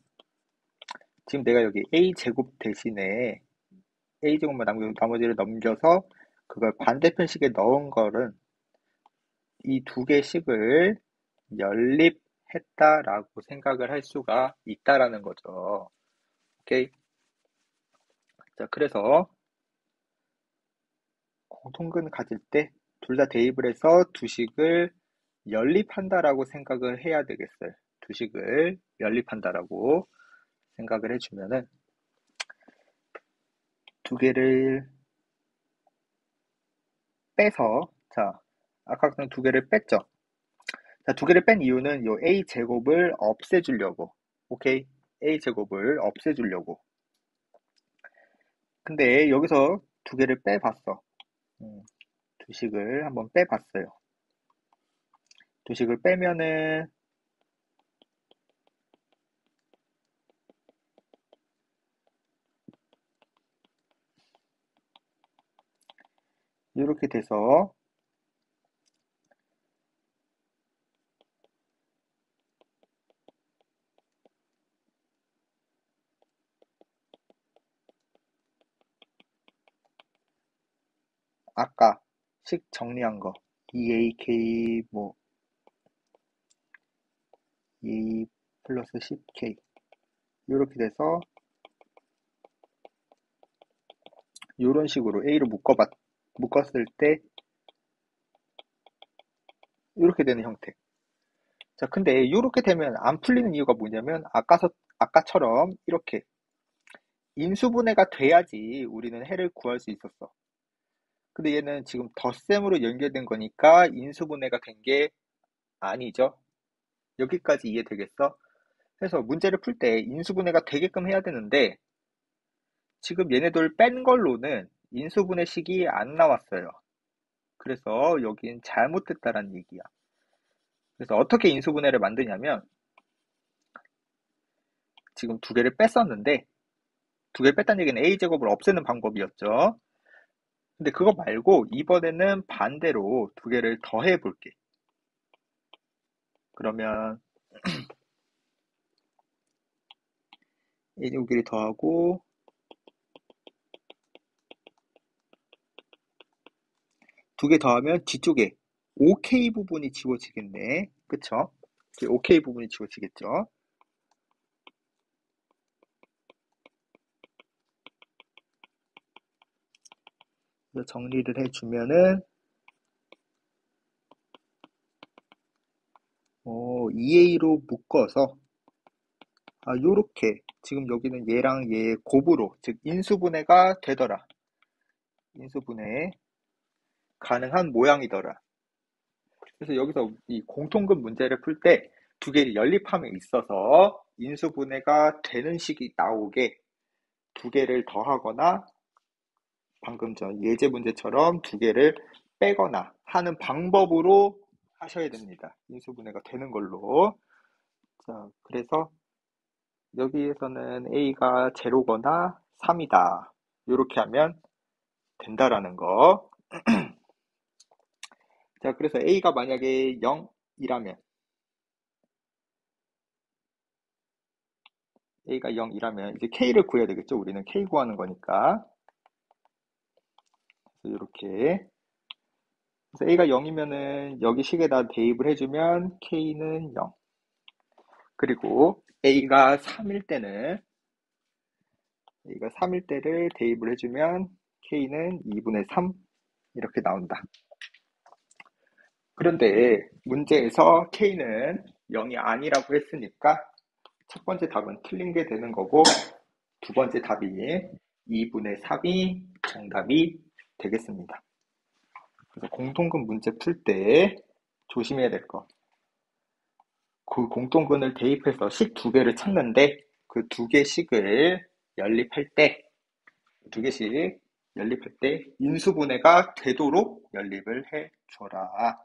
Speaker 1: 지금 내가 여기 a제곱 대신에 a제곱만 남기고 나머지를 넘겨서 그걸 반대편식에 넣은 거는 이 두 개씩을 연립했다라고 생각을 할 수가 있다라는 거죠. 오케이? 자, 그래서 공통근 가질 때 둘 다 대입을 해서 두 식을 연립한다라고 생각을 해야 되겠어요. 두 식을 연립한다라고 생각을 해주면은 두 개를 빼서 자, 아까 두 개를 뺐죠. 자, 두 개를 뺀 이유는 요 a 제곱을 없애주려고. 오케이? a 제곱을 없애주려고. 근데 여기서 두 개를 빼봤어. 두 식을 한번 빼봤어요. 두 식을 빼면은 이렇게 돼서 아까 식 정리한 거 2ak 뭐 2 플러스 10k 이렇게 돼서 이런 식으로 a로 묶었을 때 이렇게 되는 형태. 자, 근데 이렇게 되면 안 풀리는 이유가 뭐냐면 아까처럼 이렇게 인수분해가 돼야지 우리는 해를 구할 수 있었어. 근데 얘는 지금 덧셈으로 연결된 거니까 인수분해가 된 게 아니죠. 여기까지 이해되겠어? 그래서 문제를 풀 때 인수분해가 되게끔 해야 되는데 지금 얘네들 뺀 걸로는 인수분해식이 안 나왔어요. 그래서 여긴 잘못됐다라는 얘기야. 그래서 어떻게 인수분해를 만드냐면 지금 두 개를 뺐었는데 두 개를 뺐다는 얘기는 a제곱을 없애는 방법이었죠. 근데 그거 말고 이번에는 반대로 두 개를 더해 볼게. 그러면 a제곱끼리 더하고 두 개 더하면 뒤쪽에 OK 부분이 지워지겠네. 그쵸? OK 부분이 지워지겠죠? 그래서 정리를 해주면은 2a로 묶어서 요렇게 지금 여기는 얘랑 얘의 곱으로 즉 인수분해가 되더라. 인수분해 가능한 모양이더라. 그래서 여기서 이 공통근 문제를 풀 때 두 개를 연립함에 있어서 인수분해가 되는 식이 나오게 두 개를 더하거나 방금 전 예제 문제처럼 두 개를 빼거나 하는 방법으로 하셔야 됩니다. 인수분해가 되는 걸로. 자, 그래서 여기에서는 a가 제로거나 3이다. 이렇게 하면 된다라는 거. 자, 그래서 a가 만약에 0이라면 a가 0이라면 이제 k를 구해야 되겠죠. 우리는 k 구하는 거니까. 그래서 이렇게 그래서 a가 0이면은 여기 식에다 대입을 해주면 k는 0. 그리고 a가 3일 때는 이거 3일대를 대입을 해주면 K는 2분의 3 이렇게 나온다. 그런데 문제에서 K는 0이 아니라고 했으니까 첫 번째 답은 틀린 게 되는 거고 두 번째 답이 2분의 3이 정답이 되겠습니다. 그래서 공통근 문제 풀 때 조심해야 될 거. 그 공통근을 대입해서 식 두 개를 찾는데 그 두 개씩을 연립할 때 두 개씩 연립할 때 인수분해가 되도록 연립을 해줘라.